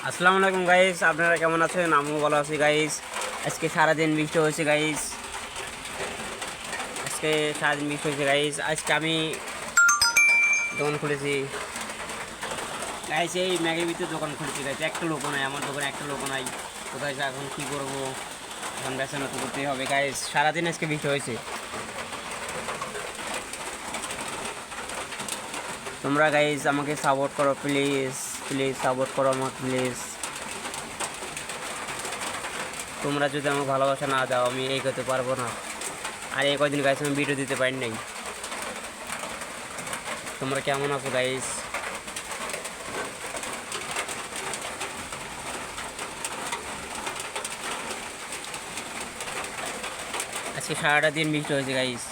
আসসালামু আলাইকুম গাইস, আপনারা কেমন আছেন? আমিও ভালো আছি গাইস। আজকে সারাদিন বৃষ্টি হয়েছে গাইস। আজকে আমি দোকান খুলেছি গাইস। এই ম্যাগের ভিতরে দোকান খুলেছি গাইস। একটা লোক নাই আমার দোকানে, একটা লোক নাই। কোথায় এখন কী করবো? এখন বেচানো তো করতেই হবে গাইস। সারাদিন আজকে বৃষ্টি হয়েছে। তোমরা গাইস আমাকে সাপোর্ট করো প্লিজ, প্লিজ সাপোর্ট করো আমাকে প্লিজ। তোমরা যদি আমাকে ভালোবাসা না দাও আমি এগোতে পারবো না। আর এই কদিন গাইস আমি ভিডিও দিতে পারি নাই। তোমরা কেমন আছো গাইস? আজকে সারাটা দিন বৃষ্টি হয়েছে গাইস।